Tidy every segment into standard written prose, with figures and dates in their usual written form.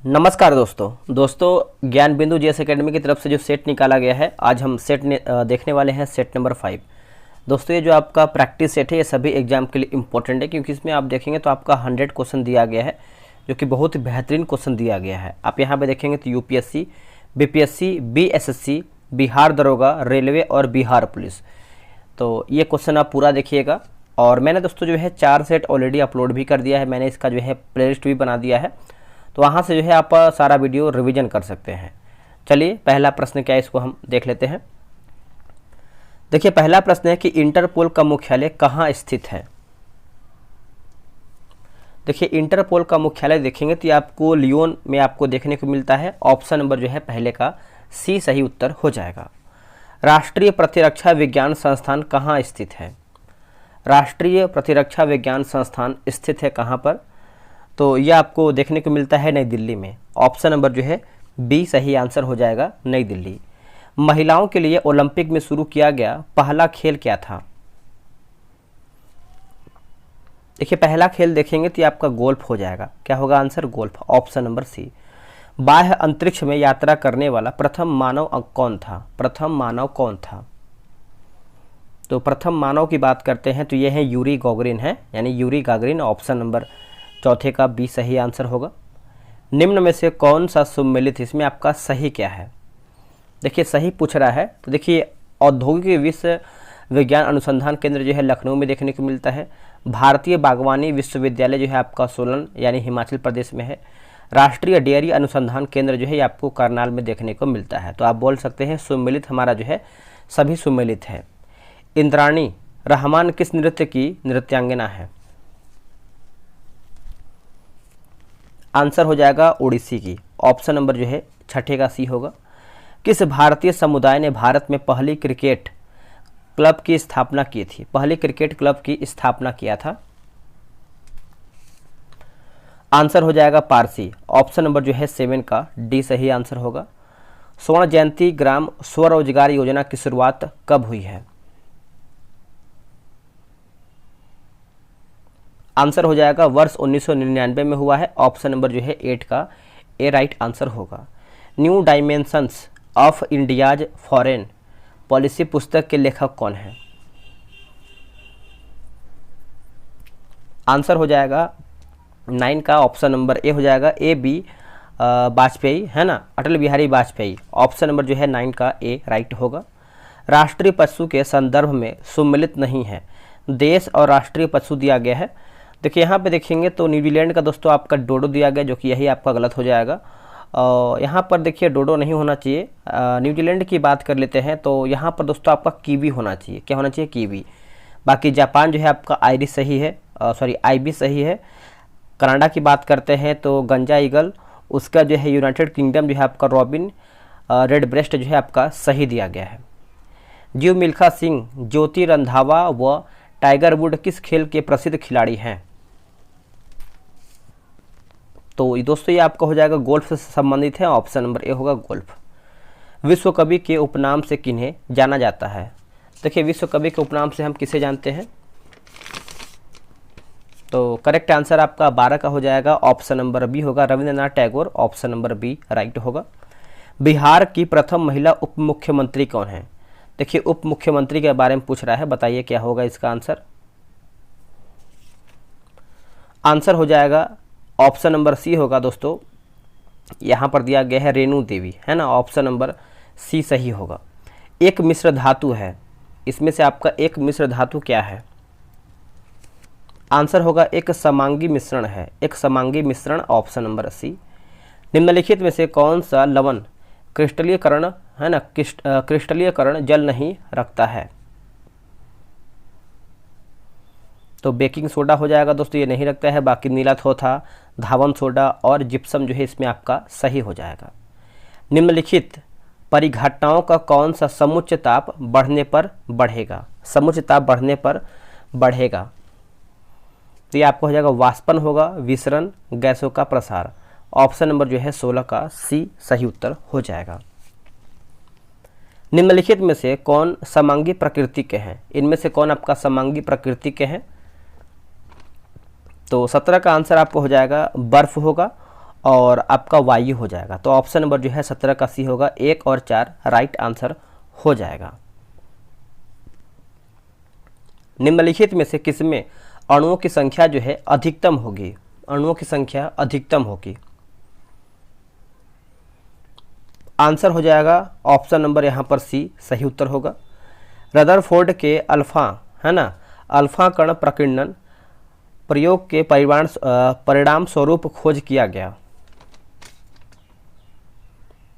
नमस्कार दोस्तों ज्ञान बिंदु जीएस एकेडमी की तरफ से जो सेट निकाला गया है, आज हम सेट देखने वाले हैं सेट नंबर 5। दोस्तों ये जो आपका प्रैक्टिस सेट है ये सभी एग्जाम के लिए इम्पोर्टेंट है, क्योंकि इसमें आप देखेंगे तो आपका 100 क्वेश्चन दिया गया है, जो कि बहुत ही बेहतरीन क्वेश्चन दिया गया है। आप यहाँ पे देखेंगे तो यूपीएससी, बीपीएससी, बीएसएससी, बिहार दरोगा, रेलवे और बिहार पुलिस, तो ये क्वेश्चन आप पूरा देखिएगा। और मैंने दोस्तों जो है 4 सेट ऑलरेडी अपलोड भी कर दिया है, मैंने इसका जो है प्लेलिस्ट भी बना दिया है, तो वहाँ से जो है आप सारा वीडियो रिवीजन कर सकते हैं। चलिए पहला प्रश्न क्या है इसको हम देख लेते हैं। देखिए पहला प्रश्न है कि इंटरपोल का मुख्यालय कहाँ स्थित है। देखिए इंटरपोल का मुख्यालय देखेंगे तो आपको लियोन में आपको देखने को मिलता है। ऑप्शन नंबर जो है पहले का सी सही उत्तर हो जाएगा। राष्ट्रीय प्रतिरक्षा विज्ञान संस्थान कहाँ स्थित है। राष्ट्रीय प्रतिरक्षा विज्ञान संस्थान स्थित है कहाँ पर, तो यह आपको देखने को मिलता है नई दिल्ली में। ऑप्शन नंबर जो है बी सही आंसर हो जाएगा, नई दिल्ली। महिलाओं के लिए ओलंपिक में शुरू किया गया पहला खेल क्या था। देखिए पहला खेल देखेंगे तो आपका गोल्फ हो जाएगा। क्या होगा answer, golf. Option number C. बाह्य अंतरिक्ष में यात्रा करने वाला प्रथम मानव कौन था। प्रथम मानव कौन था, तो प्रथम मानव की बात करते हैं तो ये है यूरी गॉगरिन है, यानी यूरी गागरिन। ऑप्शन नंबर चौथे का बी सही आंसर होगा। निम्न में से कौन सा सुमेलित, इसमें आपका सही क्या है। देखिए सही पूछ रहा है, तो देखिए औद्योगिक विश्व विज्ञान अनुसंधान केंद्र जो है लखनऊ में देखने को मिलता है। भारतीय बागवानी विश्वविद्यालय जो है आपका सोलन यानी हिमाचल प्रदेश में है। राष्ट्रीय डेयरी अनुसंधान केंद्र जो है ये आपको करनाल में देखने को मिलता है। तो आप बोल सकते हैं सुमेलित हमारा जो है सभी सुमेलित है। इंद्राणी रहमान किस नृत्य की नृत्यांगना है। आंसर हो जाएगा ओडिसी की। ऑप्शन नंबर जो है छठे का सी होगा। किस भारतीय समुदाय ने भारत में पहली क्रिकेट क्लब की स्थापना की थी। पहली क्रिकेट क्लब की स्थापना किया था। आंसर हो जाएगा पारसी। ऑप्शन नंबर जो है 7 का डी सही आंसर होगा। स्वर्ण जयंती ग्राम स्वरोजगार योजना की शुरुआत कब हुई है। आंसर हो जाएगा वर्ष 1999 में हुआ है। ऑप्शन नंबर जो है 8 का ए राइट आंसर होगा। New dimensions of India's foreign policy पुस्तक के लेखक कौन है। आंसर हो जाएगा 9 का ऑप्शन नंबर ए हो जाएगा, ए बी वाजपेयी है ना, अटल बिहारी वाजपेयी। ऑप्शन नंबर जो है 9 का ए राइट होगा। राष्ट्रीय पशु के संदर्भ में सुमेलित नहीं है देश और राष्ट्रीय पशु दिया गया है। देखिए यहाँ पे देखेंगे तो न्यूजीलैंड का दोस्तों आपका डोडो दिया गया, जो कि यही आपका गलत हो जाएगा। यहाँ पर देखिए डोडो नहीं होना चाहिए। न्यूजीलैंड की बात कर लेते हैं तो यहाँ पर दोस्तों आपका कीवी होना चाहिए। क्या होना चाहिए, कीवी। बाकी जापान जो है आपका आयरिश सही है, सॉरी आईबी सही है। कनाडा की बात करते हैं तो गंजा ईगल, उसका जो है यूनाइटेड किंगडम जो है आपका रॉबिन रेड ब्रेस्ट जो है आपका सही दिया गया है। जीव मिल्खा सिंह, ज्योति रंधावा व टाइगर वुड किस खेल के प्रसिद्ध खिलाड़ी हैं। तो दोस्तों ये आपका हो जाएगा गोल्फ से संबंधित है। ऑप्शन नंबर ए होगा गोल्फ। विश्व कवि के उपनाम से किन्हें जाना जाता है। देखिए विश्व कवि के उपनाम से हम किसे जानते हैं, तो करेक्ट आंसर आपका 12 का हो जाएगा। ऑप्शन नंबर बी होगा, Rabindranath Tagore. Option number B right होगा। बिहार की प्रथम महिला उप मुख्यमंत्री कौन है। देखिए उप मुख्यमंत्री के बारे में पूछ रहा है, बताइए क्या होगा इसका आंसर। आंसर हो जाएगा ऑप्शन नंबर सी होगा दोस्तों, यहाँ पर दिया गया है रेणु देवी है ना। ऑप्शन नंबर सी सही होगा। एक मिश्र धातु है, इसमें से आपका एक मिश्र धातु क्या है। आंसर होगा एक समांगी मिश्रण है, एक समांगी मिश्रण। Option number C. निम्नलिखित में से कौन सा लवण क्रिस्टलीयकरण है ना, क्रिस्टलीयकरण जल नहीं रखता है। तो बेकिंग सोडा हो जाएगा दोस्तों, ये नहीं रखता है। बाकी नीला थोथा, धावन सोडा और जिप्सम जो है इसमें आपका सही हो जाएगा। निम्नलिखित परिघटनाओं का कौन सा समुच्च ताप बढ़ने पर बढ़ेगा। समुच्च ताप बढ़ने पर बढ़ेगा, तो ये आपको हो जाएगा वाष्पन होगा, विसरण, गैसों का प्रसार। ऑप्शन नंबर जो है 16 का सी सही उत्तर हो जाएगा। निम्नलिखित में से कौन समांगी प्रकृति के हैं। इनमें से कौन आपका समांगी प्रकृति के हैं। तो 17 का आंसर आपको हो जाएगा बर्फ होगा। और आपका वायु हो जाएगा। तो ऑप्शन नंबर जो है 17 का सी होगा, 1 और 4 राइट आंसर हो जाएगा। निम्नलिखित में से किसमें अणुओं की संख्या जो है अधिकतम होगी? अणुओं की संख्या अधिकतम होगी। आंसर हो जाएगा ऑप्शन नंबर यहाँ पर सी सही उत्तर होगा। रदरफोर्ड के अल्फा, है ना, अल्फा कण प्रकीर्णन प्रयोग के परिणाम स्वरूप खोज किया गया।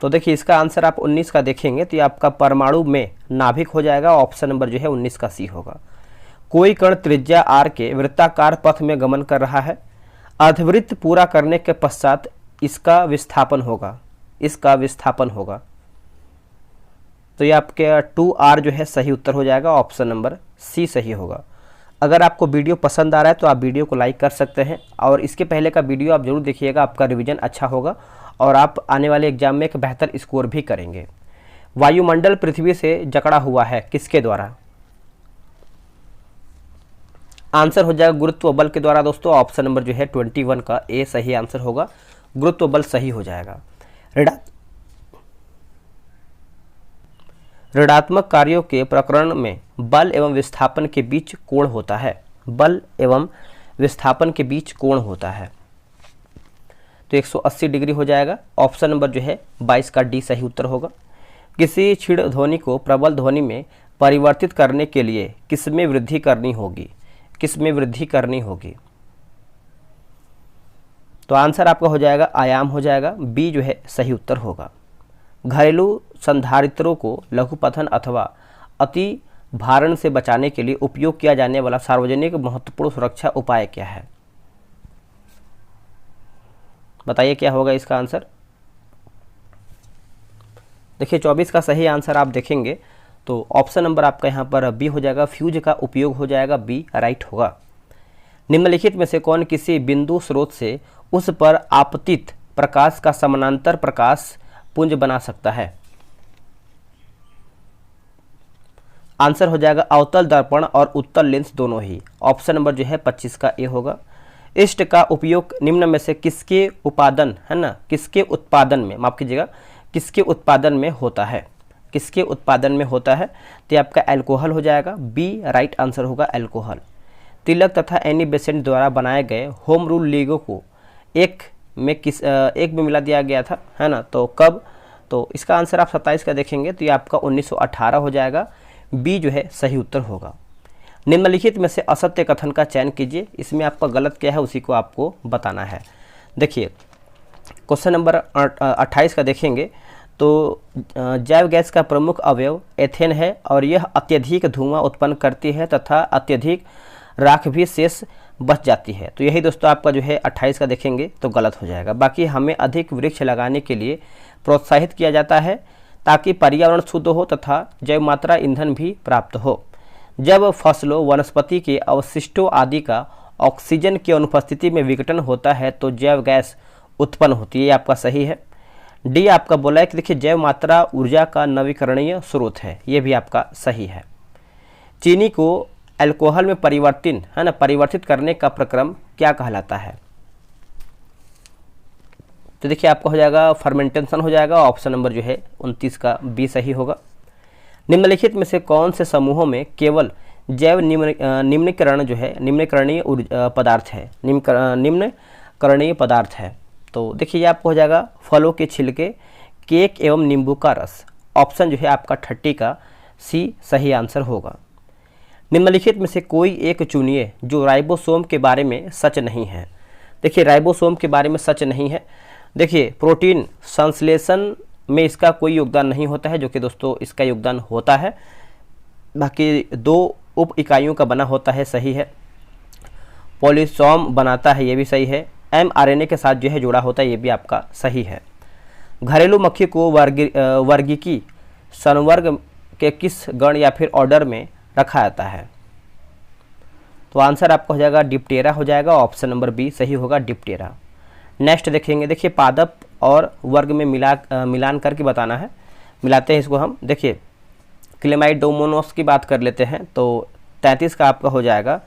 तो देखिए इसका आंसर आप 19 का देखेंगे तो ये आपका परमाणु में नाभिक हो जाएगा। ऑप्शन नंबर जो है 19 का सी होगा। कोई कण त्रिज्या r के वृत्ताकार पथ में गमन कर रहा है, अर्धवृत्त पूरा करने के पश्चात इसका विस्थापन होगा, इसका विस्थापन होगा। तो ये आपके 2r जो है सही उत्तर हो जाएगा। ऑप्शन नंबर सी सही होगा। अगर आपको वीडियो पसंद आ रहा है तो आप वीडियो को लाइक कर सकते हैं और इसके पहले का वीडियो आप जरूर देखिएगा, आपका रिवीजन अच्छा होगा और आप आने वाले एग्जाम में एक बेहतर स्कोर भी करेंगे। वायुमंडल पृथ्वी से जकड़ा हुआ है किसके द्वारा? आंसर हो जाएगा गुरुत्व बल के द्वारा दोस्तों। ऑप्शन नंबर जो है 21 का ए सही आंसर होगा। गुरुत्व बल सही हो जाएगा। ऋणात्मक कार्यों के प्रकरण में बल एवं विस्थापन के बीच कोण होता है। बल एवं विस्थापन के बीच कोण होता है तो 180 डिग्री हो जाएगा। ऑप्शन नंबर जो है 22 का डी सही उत्तर होगा। किसी क्षीण ध्वनि को प्रबल ध्वनि में परिवर्तित करने के लिए किसमें वृद्धि करनी होगी? किसमें वृद्धि करनी होगी? तो आंसर आपका हो जाएगा आयाम हो जाएगा। बी जो है सही उत्तर होगा। घरेलू संधारित्रों को लघुपथन अथवा अति भारण से बचाने के लिए उपयोग किया जाने वाला सार्वजनिक महत्वपूर्ण सुरक्षा उपाय क्या है? बताइए क्या होगा इसका आंसर। देखिए 24 का सही आंसर आप देखेंगे तो ऑप्शन नंबर आपका यहाँ पर बी हो जाएगा। फ्यूज का उपयोग हो जाएगा, बी राइट होगा। निम्नलिखित में से कौन किसी बिंदु स्रोत से उस पर आपतित प्रकाश का समानांतर प्रकाश पुंज बना सकता है? आंसर हो जाएगा अवतल दर्पण और उत्तल लेंस दोनों ही। ऑप्शन नंबर जो है 25 का ए होगा। इष्ट का उपयोग निम्न में से किसके उत्पादन, है ना, किसके उत्पादन में, माफ कीजिएगा, किसके उत्पादन में होता है? किसके उत्पादन में होता है? तो आपका अल्कोहल हो जाएगा। बी राइट आंसर होगा अल्कोहल। तिलक तथा एनी बेसेंट द्वारा बनाए गए होम रूल लीगों को एक में मिला दिया गया था, है ना, तो कब? तो इसका आंसर आप 27 का देखेंगे तो ये आपका 1918 हो जाएगा। बी जो है सही उत्तर होगा। निम्नलिखित में से असत्य कथन का चयन कीजिए। इसमें आपका गलत क्या है उसी को आपको बताना है। देखिए क्वेश्चन नंबर 28 का देखेंगे तो जैव गैस का प्रमुख अवयव एथेन है और यह अत्यधिक धुआं उत्पन्न करती है तथा अत्यधिक राख भी शेष बच जाती है। तो यही दोस्तों आपका जो है 28 का देखेंगे तो गलत हो जाएगा। बाकी हमें अधिक वृक्ष लगाने के लिए प्रोत्साहित किया जाता है ताकि पर्यावरण शुद्ध हो तथा जैव मात्रा ईंधन भी प्राप्त हो। जब फसलों, वनस्पति के अवशिष्टों आदि का ऑक्सीजन की अनुपस्थिति में विघटन होता है तो जैव गैस उत्पन्न होती है। ये आपका सही है। डी आपका बोला है कि देखिए जैव मात्रा ऊर्जा का नवीकरणीय स्रोत है। ये भी आपका सही है। चीनी को अल्कोहल में परिवर्तित करने का प्रक्रम क्या कहलाता है? तो देखिए आपका हो जाएगा फर्मेंटेशन हो जाएगा। ऑप्शन नंबर जो है 29 का बी सही होगा। निम्नलिखित में से कौन से समूहों में केवल जैव निम्नीकरण जो है निम्नीकरणीय पदार्थ है? निम्नीकरणीय पदार्थ है तो देखिए ये आपको हो जाएगा फलों के छिलके, केक एवं नींबू का रस। ऑप्शन जो है आपका 30 का सी सही आंसर होगा। निम्नलिखित में से कोई एक चुनिए जो राइबोसोम के बारे में सच नहीं है। देखिए राइबोसोम के बारे में सच नहीं है। देखिए प्रोटीन संश्लेषण में इसका कोई योगदान नहीं होता है, जो कि दोस्तों इसका योगदान होता है। बाकी 2 उप इकाइयों का बना होता है, सही है। पॉलीसोम बनाता है, ये भी सही है। mRNA के साथ जो है जुड़ा होता है, ये भी आपका सही है। घरेलू मक्खी को वर्गीकी संवर्ग के किस गण या फिर ऑर्डर में रखा जाता है? तो आंसर आपका हो जाएगा डिप्टेरा हो जाएगा। ऑप्शन नंबर बी सही होगा, डिप्टेरा। नेक्स्ट देखेंगे, देखिए पादप और वर्ग में मिलान करके बताना है। मिलाते हैं इसको हम। देखिए क्लेमाइडोमोनास की बात कर लेते हैं तो 33 का आपका हो जाएगा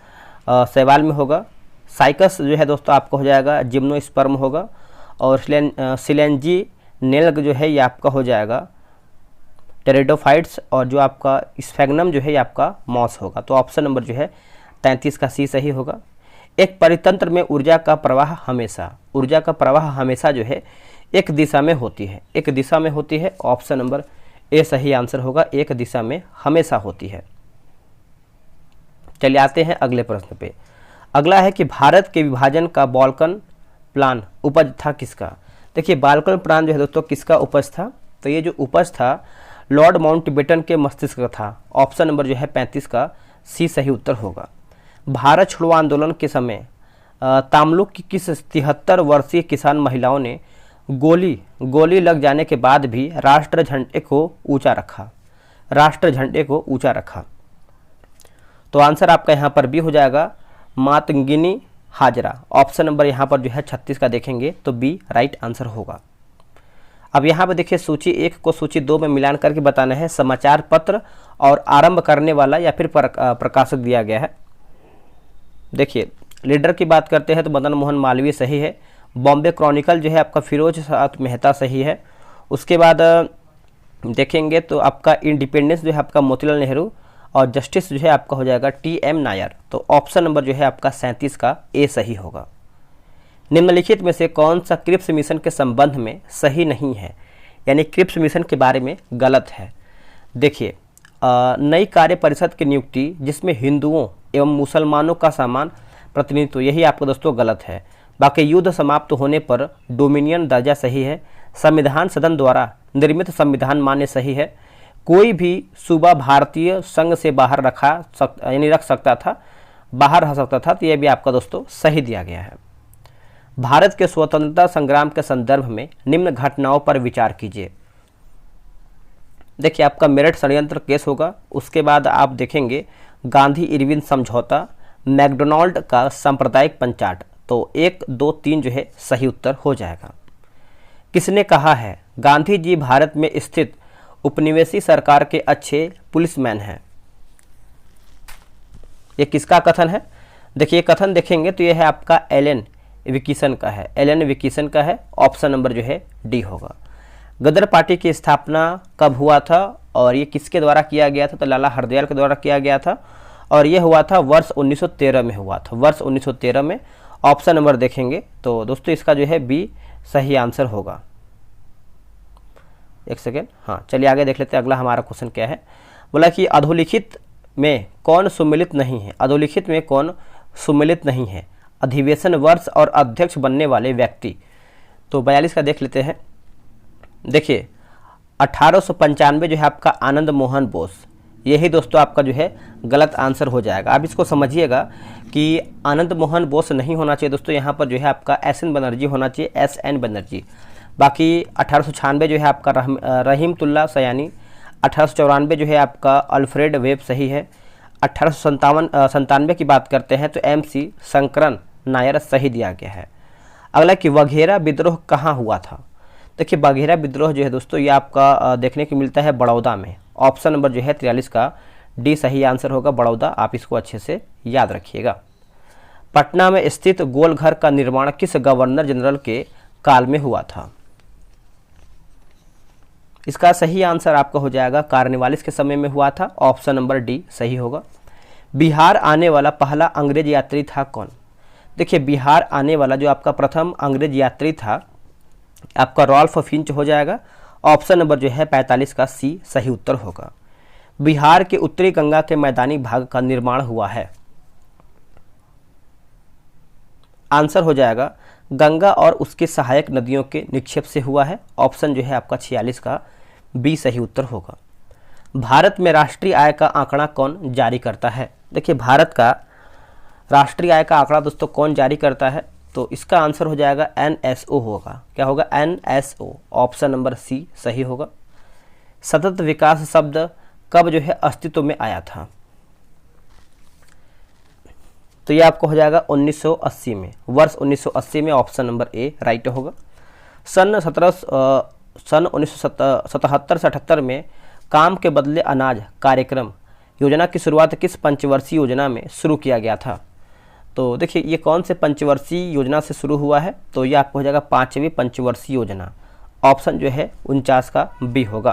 शैवाल में होगा। साइकस जो है दोस्तों आपका हो जाएगा जिम्नोस्पर्म होगा और सिलेंजिनेल्ग जो है ये आपका हो जाएगा टेरिडोफाइट्स, और जो आपका स्फेग्नम जो है ये आपका मॉस होगा। तो ऑप्शन नंबर जो है 33 का सी सही होगा। एक परितंत्र में ऊर्जा का प्रवाह हमेशा जो है एक दिशा में होती है, एक दिशा में होती है। ऑप्शन नंबर ए सही आंसर होगा, एक दिशा में हमेशा होती है। चलिए आते हैं अगले प्रश्न पे। अगला है कि भारत के विभाजन का बाल्कन प्लान उपज था किसका। देखिए बाल्कन प्लान जो है दोस्तों किसका उपज था, तो ये जो उपज था लॉर्ड माउंटबेटन के मस्तिष्क का था। ऑप्शन नंबर जो है 35 का सी सही उत्तर होगा। भारत छोड़ो आंदोलन के समय तामलुक की किस 73 वर्षीय किसान महिलाओं ने गोली लग जाने के बाद भी राष्ट्र झंडे को ऊंचा रखा। तो आंसर आपका यहाँ पर बी हो जाएगा, मातंगिनी हाजरा। ऑप्शन नंबर यहाँ पर जो है 36 का देखेंगे तो बी राइट आंसर होगा। अब यहाँ पर देखिए सूची 1 को सूची 2 में मिलान करके बताना है। समाचार पत्र और आरंभ करने वाला या फिर प्रकाशक दिया गया है। देखिए लीडर की बात करते हैं तो मदन मोहन मालवीय सही है। बॉम्बे क्रॉनिकल जो है आपका फिरोज साद मेहता सही है। उसके बाद देखेंगे तो आपका इंडिपेंडेंस जो है आपका मोतीलाल नेहरू, और जस्टिस जो है आपका हो जाएगा टी.एम. नायर। तो ऑप्शन नंबर जो है आपका 37 का ए सही होगा। निम्नलिखित में से कौन सा क्रिप्स मिशन के संबंध में सही नहीं है, यानी क्रिप्स मिशन के बारे में गलत है। देखिए नई कार्य परिषद की नियुक्ति जिसमें हिंदुओं एवं मुसलमानों का समान प्रतिनिधित्व, यही आपको दोस्तों गलत है। बाकी युद्ध समाप्त होने पर डोमिनियन दर्जा सही है। संविधान सदन द्वारा निर्मित संविधान मान्य सही है। कोई भी सूबा भारतीय संघ से बाहर रख सकता था, तो यह भी आपका दोस्तों सही दिया गया है। भारत के स्वतंत्रता संग्राम के संदर्भ में निम्न घटनाओं पर विचार कीजिए। देखिए आपका मेरठ षड्यंत्र केस होगा। उसके बाद आप देखेंगे गांधी इरविन समझौता, मैकडोनाल्ड का सांप्रदायिक पंचाट। तो 1, 2, 3 जो है सही उत्तर हो जाएगा। किसने कहा है गांधी जी भारत में स्थित उपनिवेशी सरकार के अच्छे पुलिसमैन हैं। ये किसका कथन है? देखिए कथन देखेंगे तो ये है आपका एलन विकिसन का है। ऑप्शन नंबर जो है डी होगा। गदर पार्टी की स्थापना कब हुआ था और ये किसके द्वारा किया गया था? तो लाला हरदयाल के द्वारा किया गया था, और ये हुआ था वर्ष 1913 में हुआ था, वर्ष 1913 में। ऑप्शन नंबर देखेंगे तो दोस्तों इसका जो है बी सही आंसर होगा। एक सेकेंड, हाँ चलिए आगे देख लेते हैं। अगला हमारा क्वेश्चन क्या है, बोला कि अधोलिखित में कौन सुमिलित नहीं है। अधोलिखित में कौन सुमिलित नहीं है? अधिवेशन वर्ष और अध्यक्ष बनने वाले व्यक्ति। तो 42 का देख लेते हैं। देखिए 1895 जो है आपका आनंद मोहन बोस, यही दोस्तों आपका जो है गलत आंसर हो जाएगा। आप इसको समझिएगा कि आनंद मोहन बोस नहीं होना चाहिए दोस्तों, यहाँ पर जो है आपका एस.एन. बनर्जी होना चाहिए, एस.एन. बनर्जी। बाकी 1896 जो है आपका रहीमतुल्ला सयानी। 1894 जो है आपका अल्फ्रेड वेब सही है। 1897 की बात करते हैं तो M.C. शंकरन नायर सही दिया गया है। अगला कि वघेरा विद्रोह कहाँ हुआ था? देखिए वघेरा विद्रोह जो है दोस्तों ये आपका देखने को मिलता है बड़ौदा में। ऑप्शन नंबर जो है 43 का डी सही आंसर होगा, बड़ौदा। आप इसको अच्छे से याद रखिएगा। पटना में स्थित गोलघर का निर्माण किस गवर्नर जनरल के काल में हुआ था? इसका सही आंसर आपका हो जाएगा कार्नवालिस के समय में हुआ था। ऑप्शन नंबर डी सही होगा। बिहार आने वाला पहला अंग्रेज यात्री था कौन? देखिए बिहार आने वाला जो आपका प्रथम अंग्रेज यात्री था आपका रॉल्फ फिंच हो जाएगा। ऑप्शन नंबर जो है 45 का सी सही उत्तर होगा। बिहार के उत्तरी गंगा के मैदानी भाग का निर्माण हुआ है। आंसर हो जाएगा गंगा और उसके सहायक नदियों के निक्षेप से हुआ है। ऑप्शन जो है आपका 46 का बी सही उत्तर होगा। भारत में राष्ट्रीय आय का आंकड़ा कौन जारी करता है? देखिए भारत का राष्ट्रीय आय का आंकड़ा दोस्तों कौन जारी करता है? तो इसका आंसर हो जाएगा NSO होगा। क्या होगा? NSO। ऑप्शन नंबर सी सही होगा। सतत विकास शब्द कब जो है अस्तित्व में आया था? तो ये आपको हो जाएगा 1980 में, वर्ष 1980 में। ऑप्शन नंबर ए राइट होगा। सन 1977 से 78 में काम के बदले अनाज कार्यक्रम योजना की शुरुआत किस पंचवर्षीय योजना में शुरू किया गया था? तो देखिए ये कौन से पंचवर्षीय योजना से शुरू हुआ है, तो ये आपको हो जाएगा 5वीं पंचवर्षीय योजना। ऑप्शन जो है 49 का बी होगा।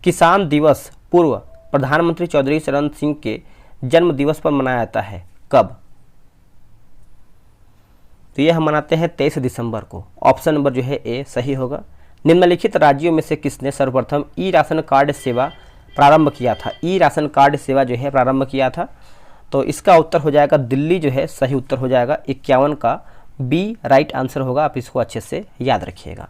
किसान दिवस पूर्व प्रधानमंत्री चौधरी चरण सिंह के जन्म दिवस पर मनाया जाता है, कब? तो ये हम मनाते हैं 23 दिसंबर को। ऑप्शन नंबर जो है ए सही होगा। निम्नलिखित राज्यों में से किसने सर्वप्रथम ई राशन कार्ड सेवा प्रारंभ किया था? ई राशन कार्ड सेवा जो है प्रारंभ किया था, तो इसका उत्तर हो जाएगा दिल्ली जो है सही उत्तर हो जाएगा। 51 का बी राइट आंसर होगा। आप इसको अच्छे से याद रखिएगा।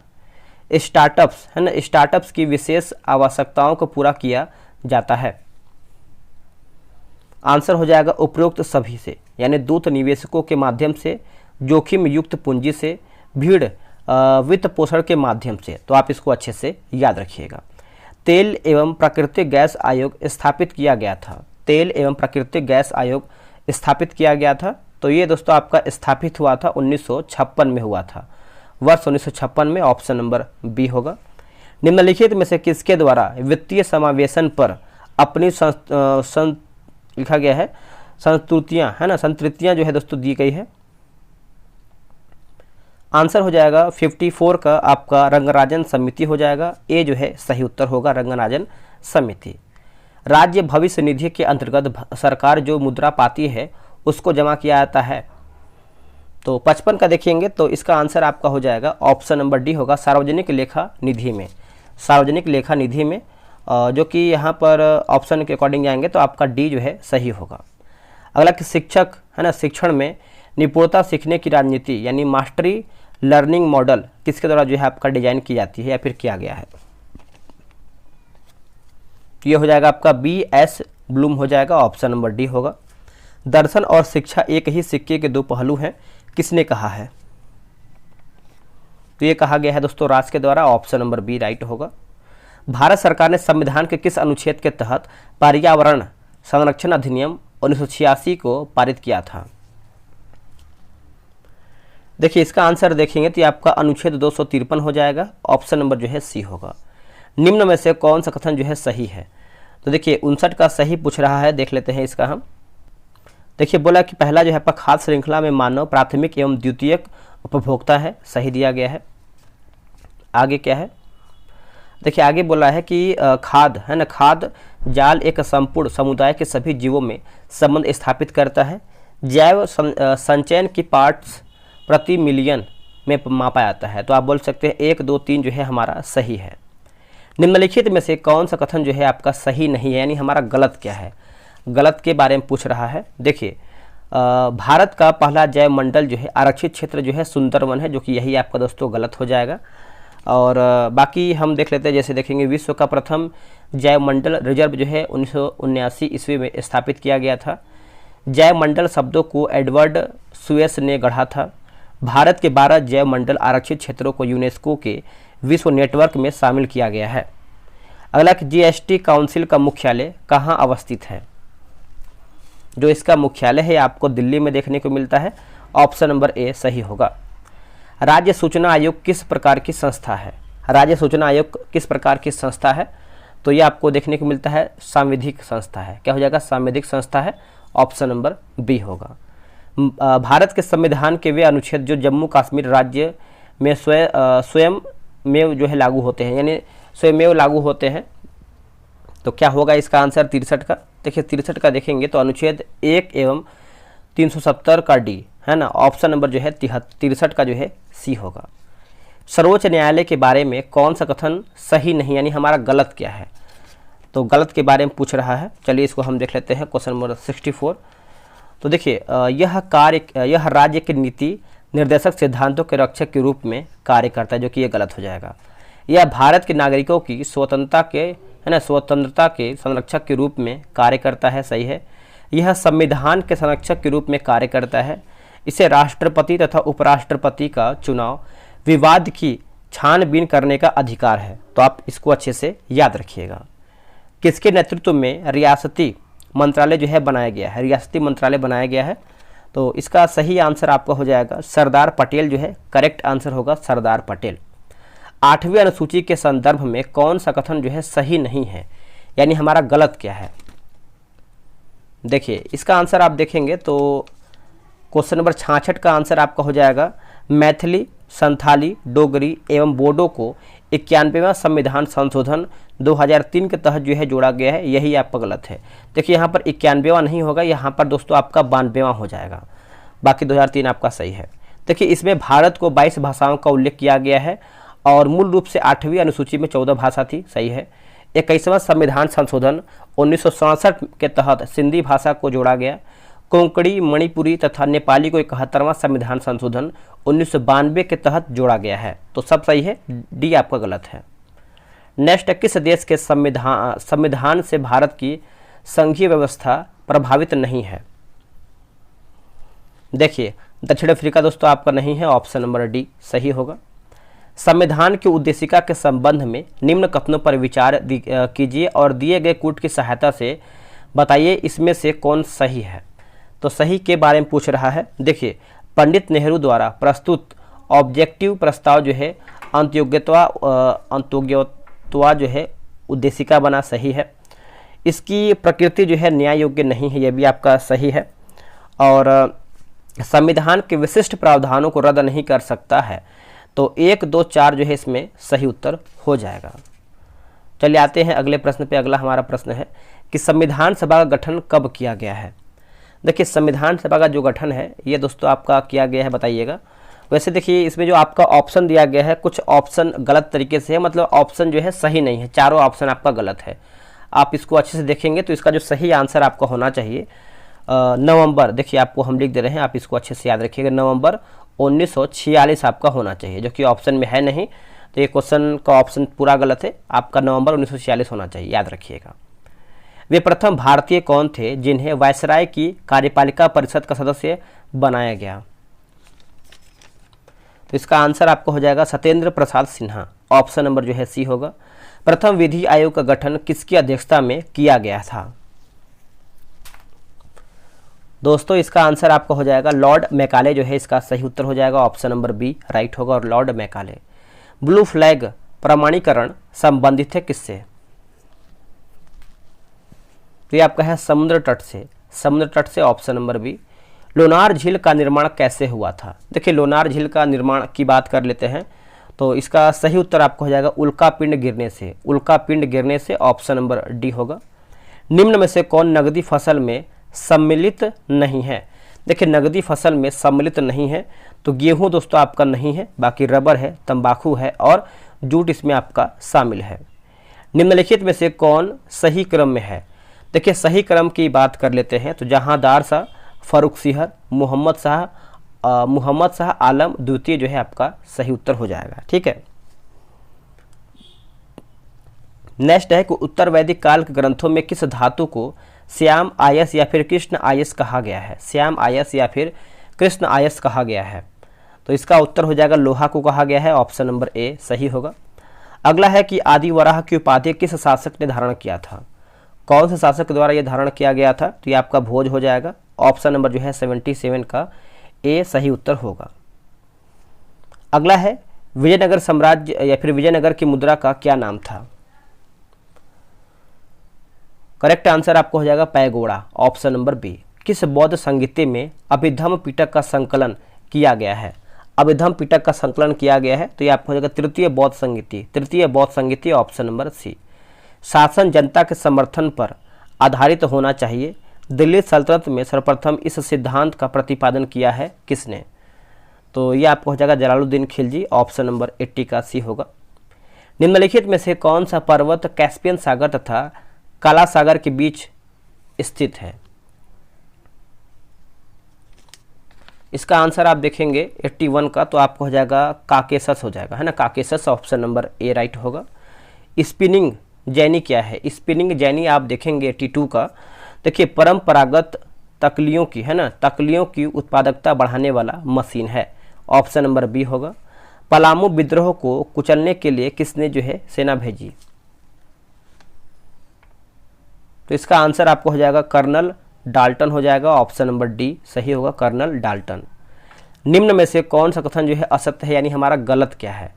स्टार्टअप्स है ना, स्टार्टअप्स की विशेष आवश्यकताओं को पूरा किया जाता है। आंसर हो जाएगा उपरोक्त सभी से, यानी दूत निवेशकों के माध्यम से, जोखिम युक्त पूंजी से, भीड़ वित्त पोषण के माध्यम से। तो आप इसको अच्छे से याद रखिएगा। तेल एवं प्राकृतिक गैस आयोग स्थापित किया गया था। तेल एवं प्राकृतिक गैस आयोग स्थापित किया गया था, तो ये दोस्तों आपका स्थापित हुआ था 1956 में हुआ था, वर्ष 1956 में। ऑप्शन नंबर बी होगा। निम्नलिखित में से किसके द्वारा वित्तीय समावेशन पर अपनी लिखा गया है संस्तुतियां है ना, संतृप्तियां जो है दोस्तों दी गई है? आंसर हो जाएगा 54 का आपका रंगराजन समिति हो जाएगा। ए जो है सही उत्तर होगा, रंगराजन समिति। राज्य भविष्य निधि के अंतर्गत सरकार जो मुद्रा पाती है उसको जमा किया जाता है, तो 55 का देखेंगे तो इसका आंसर आपका हो जाएगा ऑप्शन नंबर डी होगा, सार्वजनिक लेखा निधि में। सार्वजनिक लेखा निधि में जो कि यहाँ पर ऑप्शन के अकॉर्डिंग जाएंगे तो आपका डी जो है सही होगा। अगला कि शिक्षक है ना, शिक्षण में निपुणता सीखने की राजनीति यानी मास्टरी लर्निंग मॉडल किसके द्वारा जो है आपका डिजाइन की जाती है या फिर किया गया है? तो ये हो जाएगा आपका बी एस ब्लूम हो जाएगा। ऑप्शन नंबर डी होगा। दर्शन और शिक्षा एक ही सिक्के के दो पहलू हैं, किसने कहा है? तो ये कहा गया है दोस्तों राज के द्वारा। ऑप्शन नंबर बी राइट होगा। भारत सरकार ने संविधान के किस अनुच्छेद के तहत पर्यावरण संरक्षण अधिनियम 1986 को पारित किया था? देखिए इसका आंसर देखेंगे तो आपका अनुच्छेद 253 हो जाएगा। ऑप्शन नंबर जो है सी होगा। निम्न में से कौन सा कथन जो है सही है? तो देखिए 59 का सही पूछ रहा है, देख लेते हैं इसका हम। देखिए बोला कि पहला जो है आपका खाद्य श्रृंखला में मानव प्राथमिक एवं द्वितीयक उपभोक्ता है, सही दिया गया है। आगे क्या है? देखिए आगे बोला है कि खाद्य है ना, खाद्य जाल एक संपूर्ण समुदाय के सभी जीवों में संबंध स्थापित करता है। जैव संचयन की पार्ट्स प्रति मिलियन में मापा जाता है, तो आप बोल सकते हैं 1 2 3 जो है हमारा सही है। निम्नलिखित में से कौन सा कथन जो है आपका सही नहीं है, यानी हमारा गलत क्या है? गलत के बारे में पूछ रहा है। देखिए भारत का पहला जैव मंडल जो है आरक्षित क्षेत्र जो है सुंदरवन है, जो कि यही आपका दोस्तों गलत हो जाएगा। और बाकी हम देख लेते हैं, जैसे देखेंगे विश्व का प्रथम जैव मंडल रिजर्व जो है 1979 ईस्वी में स्थापित किया गया था। जैव मंडल शब्दों को एडवर्ड सुएस ने गढ़ा था। भारत के 12 जैव मंडल आरक्षित क्षेत्रों को यूनेस्को के विश्व नेटवर्क में शामिल किया गया है। अगला जीएसटी काउंसिल का मुख्यालय कहाँ अवस्थित है? जो इसका मुख्यालय है आपको दिल्ली में देखने को मिलता है। ऑप्शन नंबर ए सही होगा। राज्य सूचना आयोग किस प्रकार की संस्था है? राज्य सूचना आयोग किस प्रकार की संस्था है? तो ये आपको देखने को मिलता है सांविधिक संस्था है। क्या हो जाएगा? सांविधिक संस्था है। ऑप्शन नंबर बी होगा। भारत के संविधान के वे अनुच्छेद जो जम्मू कश्मीर राज्य में स्वयं में जो है लागू होते हैं, यानी स्वयं लागू होते हैं, तो क्या होगा इसका आंसर? 63 का। देखिए 63 का देखेंगे तो अनुच्छेद 1 एवं 370 का डी है ना। ऑप्शन नंबर जो है 63 का जो है सी होगा। सर्वोच्च न्यायालय के बारे में कौन सा कथन सही नहीं, यानी हमारा गलत क्या है? तो गलत के बारे में पूछ रहा है। चलिए इसको हम देख लेते हैं, क्वेश्चन नंबर 64। तो देखिए यह राज्य की नीति निर्देशक सिद्धांतों के रक्षक के रूप में कार्य करता है, जो कि ये गलत हो जाएगा। यह भारत के नागरिकों की स्वतंत्रता के संरक्षक के रूप में कार्य करता है, सही है। यह संविधान के संरक्षक के रूप में कार्य करता है। इसे राष्ट्रपति तथा उपराष्ट्रपति का चुनाव विवाद की छानबीन करने का अधिकार है, तो आप इसको अच्छे से याद रखिएगा। किसके नेतृत्व में रियासती मंत्रालय जो है बनाया गया है? रियासती मंत्रालय बनाया गया है, तो इसका सही आंसर आपका हो जाएगा सरदार पटेल जो है करेक्ट आंसर होगा, सरदार पटेल। 8वीं अनुसूची के संदर्भ में कौन सा कथन जो है सही नहीं है, यानी हमारा गलत क्या है? देखिए इसका आंसर आप देखेंगे तो क्वेश्चन नंबर 66 का आंसर आपका हो जाएगा मैथिली, संथाली, डोगरी एवं बोडो को 91वां संविधान संशोधन 2003 के तहत जो है जोड़ा गया है, यही आपका गलत है। देखिए यहाँ पर 91वां नहीं होगा, यहाँ पर दोस्तों आपका 92वां हो जाएगा, बाकी 2003 आपका सही है। देखिए इसमें भारत को 22 भाषाओं का उल्लेख किया गया है और मूल रूप से 8वीं अनुसूची में 14 भाषा थी, सही है। 21वां संविधान संशोधन 1967 के तहत सिंधी भाषा को जोड़ा गया। कोंकणी, मणिपुरी तथा नेपाली को 71वां संविधान संशोधन 1992 के तहत जोड़ा गया है, तो सब सही है, डी आपका गलत है। नेक्स्ट, किस देश के संविधान से भारत की संघीय व्यवस्था प्रभावित नहीं है? देखिए दक्षिण अफ्रीका दोस्तों आपका नहीं है, ऑप्शन नंबर डी सही होगा। संविधान की उद्देशिका के संबंध में निम्न कथनों पर विचार कीजिए और दिए गए कूट की सहायता से बताइए इसमें से कौन सही है। तो सही के बारे में पूछ रहा है। देखिए पंडित नेहरू द्वारा प्रस्तुत ऑब्जेक्टिव प्रस्ताव जो है अंत्योग्यत्वा जो है उद्देशिका बना, सही है। इसकी प्रकृति जो है न्याय योग्य नहीं है, यह भी आपका सही है। और संविधान के विशिष्ट प्रावधानों को रद्द नहीं कर सकता है, तो 1, 2, 4 जो है इसमें सही उत्तर हो जाएगा। चलिए आते हैं अगले प्रश्न पे। अगला हमारा प्रश्न है कि संविधान सभा का गठन कब किया गया है? देखिए संविधान सभा का जो गठन है ये दोस्तों आपका किया गया है, बताइएगा। वैसे देखिए इसमें जो आपका ऑप्शन दिया गया है, कुछ ऑप्शन गलत तरीके से है, मतलब ऑप्शन जो है सही नहीं है, चारों ऑप्शन आपका गलत है। आप इसको अच्छे से देखेंगे तो इसका जो सही आंसर आपका होना चाहिए नवंबर, देखिए आपको हम लिख दे रहे हैं, आप इसको अच्छे से याद रखिएगा, नवंबर 1946 आपका होना चाहिए, जो कि ऑप्शन में है नहीं, तो ये क्वेश्चन का ऑप्शन पूरा गलत है, आपका नवंबर 1946 होना चाहिए, याद रखिएगा। वे प्रथम भारतीय कौन थे जिन्हें वायसराय की कार्यपालिका परिषद का सदस्य बनाया गया? तो इसका आंसर आपको हो जाएगा सत्येंद्र प्रसाद सिन्हा, ऑप्शन नंबर जो है सी होगा। प्रथम विधि आयोग का गठन किसकी अध्यक्षता में किया गया था? दोस्तों इसका आंसर आपका हो जाएगा लॉर्ड मैकाले जो है इसका सही उत्तर हो जाएगा, ऑप्शन नंबर बी राइट होगा, और लॉर्ड मैकाले। ब्लू फ्लैग प्रमाणीकरण संबंधित है किससे? तो ये आपका है समुद्र तट से, समुद्र तट से, ऑप्शन नंबर बी। लोनार झील का निर्माण कैसे हुआ था? देखिए लोनार झील का निर्माण की बात कर लेते हैं, तो इसका सही उत्तर आपको हो जाएगा उल्कापिंड गिरने से, उल्कापिंड गिरने से, ऑप्शन नंबर डी होगा। निम्न में से कौन नगदी फसल में सम्मिलित नहीं है? देखिए नगदी फसल में सम्मिलित नहीं है तो गेहूं दोस्तों आपका नहीं है, बाकी रबर है, तंबाकू है और जूट इसमें आपका शामिल है। निम्नलिखित में से कौन सही क्रम में है? देखिए सही क्रम की बात कर लेते हैं तो जहांदार शाह, फर्रुख सिहर, मोहम्मद शाह आलम द्वितीय जो है आपका सही उत्तर हो जाएगा, ठीक है। नेक्स्ट है कि उत्तर वैदिक काल के ग्रंथों में किस धातु को श्याम आयस या फिर कृष्ण आयस कहा गया है? श्याम आयस या फिर कृष्ण आयस कहा गया है, तो इसका उत्तर हो जाएगा लोहा को कहा गया है, ऑप्शन नंबर ए सही होगा। अगला है कि आदिवराह की उपाधि किस शासक ने धारण किया था? कौन से शासक के द्वारा यह धारण किया गया था? तो ये आपका भोज हो जाएगा, ऑप्शन नंबर जो है 77 का ए सही उत्तर होगा। अगला है विजयनगर साम्राज्य या फिर विजयनगर की मुद्रा का क्या नाम था? करेक्ट आंसर आपको हो जाएगा पैगोड़ा, ऑप्शन नंबर बी। किस बौद्ध संगीति में अभिधम्म पिटक का संकलन किया गया है? अभिधम्म पिटक का संकलन किया गया है तो ये आपको हो जाएगा तृतीय बौद्ध संगीति, तृतीय बौद्ध संगीति, ऑप्शन नंबर सी। शासन जनता के समर्थन पर आधारित होना चाहिए, दिल्ली सल्तनत में सर्वप्रथम इस सिद्धांत का प्रतिपादन किया है किसने? तो ये आपको हो जाएगा जलालुद्दीन खिलजी, ऑप्शन नंबर 80 का सी होगा। निम्नलिखित में से कौन सा पर्वत कैस्पियन सागर तथा काला सागर के बीच स्थित है? इसका आंसर आप देखेंगे 81 का तो आपको हो जाएगा काकेशस हो जाएगा, है ना, Caucasus, option number A right होगा। स्पिनिंग जैनी क्या है? स्पिनिंग जैनी आप देखेंगे 82 का। देखिए परंपरागत तकलियों की, है ना, तकलियों की उत्पादकता बढ़ाने वाला मशीन है, ऑप्शन नंबर बी होगा। पलामू विद्रोह को कुचलने के लिए किसने जो है सेना भेजी? तो इसका आंसर आपको हो जाएगा कर्नल डाल्टन हो जाएगा, ऑप्शन नंबर डी सही होगा, कर्नल डाल्टन। निम्न में से कौन सा कथन जो है असत्य है, यानी हमारा गलत क्या है?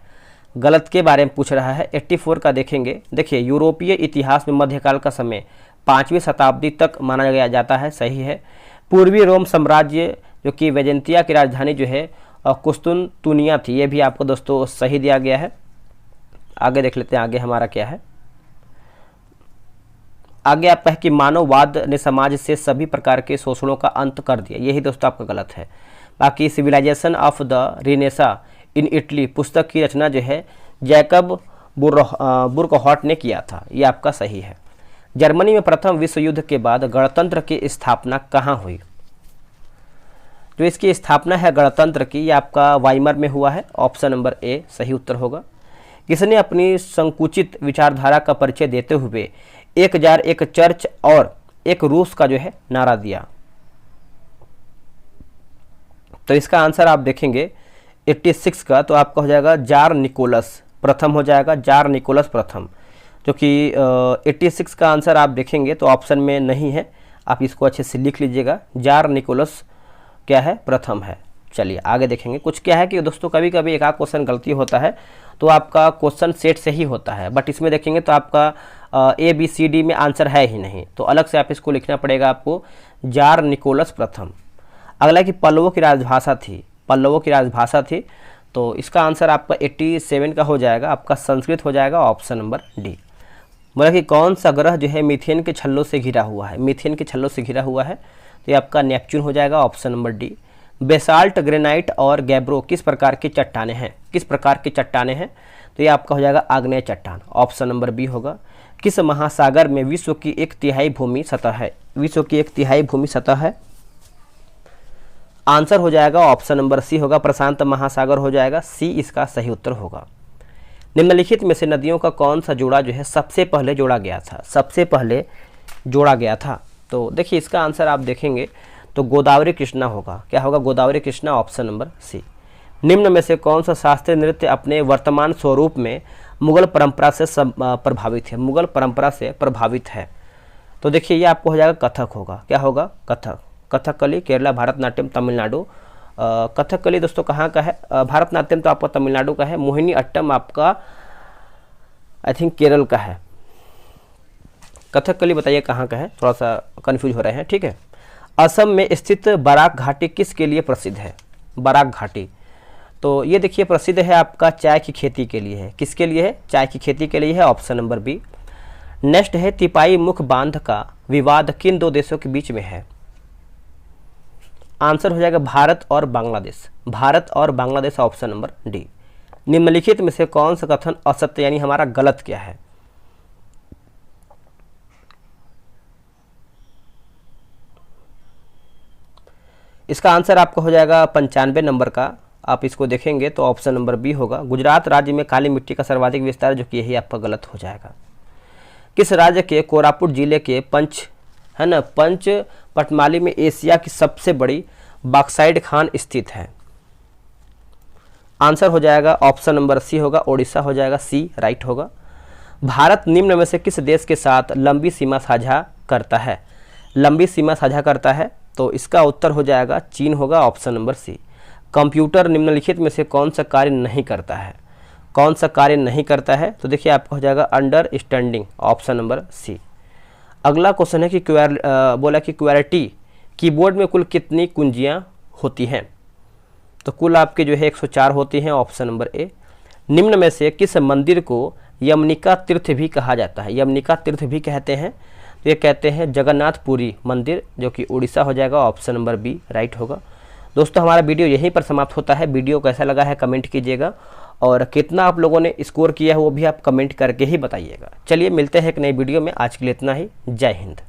गलत के बारे में पूछ रहा है। 84 का देखेंगे। देखिए यूरोपीय इतिहास में मध्यकाल का समय 5वीं शताब्दी तक माना गया जाता है, सही है। पूर्वी रोम साम्राज्य जो कि वेजेंतिया की राजधानी जो है कुस्तुनतुनिया थी। ये भी आपको दोस्तों सही दिया गया है। आगे देख लेते हैं आगे हमारा क्या है। आगे आपका है कि मानववाद ने समाज से सभी प्रकार के शोषणों का अंत कर दिया। यही दोस्तों आपका गलत है। बाकी civilization of the Renaissance in Italy पुस्तक की रचना जो है जैकब बुरकहॉट ने किया था। ये आपका सही है। जर्मनी में प्रथम विश्व युद्ध के बाद गणतंत्र की स्थापना कहाँ हुई? जो इसकी स्थापना है गणतंत्र की, ये आपका वाइमर में हुआ है। ऑप्शन नंबर ए सही उत्तर होगा। किसने अपनी संकुचित विचारधारा का परिचय देते हुए 1000 एक चर्च और एक रूस का जो है नारा दिया? तो इसका आंसर आप देखेंगे 86 का, तो आपका हो जाएगा जार निकोलस प्रथम हो जाएगा, जार निकोलस प्रथम, जो कि 86 का आंसर आप देखेंगे तो ऑप्शन में नहीं है। आप इसको अच्छे से लिख लीजिएगा, जार निकोलस क्या है? प्रथम है। चलिए आगे देखेंगे। कुछ क्या है कि दोस्तों कभी कभी एक आध क्वेश्चन गलती होता है तो आपका क्वेश्चन सेट से ही होता है, बट इसमें देखेंगे तो आपका ABCD में आंसर है ही नहीं, तो अलग से आप इसको लिखना पड़ेगा आपको, जार निकोलस प्रथम। अगला कि पल्लवों की राजभाषा थी, पल्लवों की राजभाषा थी, तो इसका आंसर आपका 87 का हो जाएगा, आपका संस्कृत हो जाएगा। Option number D. मतलब कि कौन सा ग्रह जो है मीथेन के छल्लों से घिरा हुआ है? मीथेन के छल्लों से घिरा हुआ है, तो ये आपका नेपच्यून हो जाएगा। Option number D. Basalt, granite और गैब्रो किस प्रकार की चट्टानें हैं? किस प्रकार की चट्टानें हैं? तो ये आपका हो जाएगा आग्नेय चट्टान। ऑप्शन नंबर बी होगा। किस महासागर में विश्व की 1/3 भूमि सतह है? विश्व की 1/3 भूमि सतह है। आंसर हो जाएगा ऑप्शन नंबर सी होगा, प्रशांत महासागर हो जाएगा। सी इसका सही उत्तर होगा। निम्नलिखित में से नदियों का कौन सा जोड़ा जो है सबसे पहले जोड़ा गया था? सबसे पहले जोड़ा गया था, तो देखिए इसका आंसर आप देखेंगे तो गोदावरी कृष्णा होगा। क्या होगा? Godavari Krishna. Option number C. निम्न में से कौन सा शास्त्रीय नृत्य अपने वर्तमान स्वरूप में मुगल परंपरा से प्रभावित है? मुगल परंपरा से प्रभावित है, तो देखिए ये आपको हो जाएगा कथक होगा। क्या होगा? कथक। कथकली केरला, भारतनाट्यम तमिलनाडु। कथकली दोस्तों कहाँ का है? भारतनाट्यम तो आपका तमिलनाडु का है। मोहिनी अट्टम आपका आई थिंक केरल का है। कथकली बताइए कहाँ का है, थोड़ा सा कंफ्यूज हो रहे हैं, ठीक है। असम में स्थित बराक घाटी किसके लिए प्रसिद्ध है? बराक घाटी, तो ये देखिए प्रसिद्ध है आपका चाय की खेती के लिए है। किसके लिए है? चाय की खेती के लिए है। Option number B. नेक्स्ट है तिपाई मुख बांध का विवाद किन दो देशों के बीच में है? आंसर हो जाएगा भारत और बांग्लादेश। भारत और बांग्लादेश। Option number D. निम्नलिखित में से कौन सा कथन असत्य यानी हमारा गलत क्या है? इसका आंसर आपका हो जाएगा 95 नंबर का। आप इसको देखेंगे तो ऑप्शन नंबर बी होगा। गुजरात राज्य में काली मिट्टी का सर्वाधिक विस्तार, जो कि यही आपका गलत हो जाएगा। किस राज्य के कोरापुट जिले के पंच पटमाली में एशिया की सबसे बड़ी बॉक्साइट खान स्थित है? आंसर हो जाएगा ऑप्शन नंबर सी होगा, ओडिशा हो जाएगा। सी राइट होगा। भारत निम्न में से किस देश के साथ लंबी सीमा साझा करता है? लंबी सीमा साझा करता है, तो इसका उत्तर हो जाएगा चीन होगा। ऑप्शन नंबर सी। कंप्यूटर निम्नलिखित में से कौन सा कार्य नहीं करता है? कौन सा कार्य नहीं करता है? तो देखिए आपका हो जाएगा अंडरस्टैंडिंग। ऑप्शन नंबर सी। अगला क्वेश्चन है कि बोला कि क्वेरटी कीबोर्ड में कुल कितनी कुंजियां होती हैं? तो कुल आपके जो है 104 होती हैं। Option number A. निम्न में से किस मंदिर को यमनिका तीर्थ भी कहा जाता है? यमनिका तीर्थ भी कहते हैं, तो ये कहते हैं जगन्नाथपुरी मंदिर, जो कि उड़ीसा हो जाएगा। ऑप्शन नंबर बी राइट होगा। दोस्तों हमारा वीडियो यहीं पर समाप्त होता है। वीडियो कैसा लगा है कमेंट कीजिएगा, और कितना आप लोगों ने स्कोर किया है वो भी आप कमेंट करके ही बताइएगा। चलिए मिलते हैं एक नई वीडियो में। आज के लिए इतना ही। जय हिंद।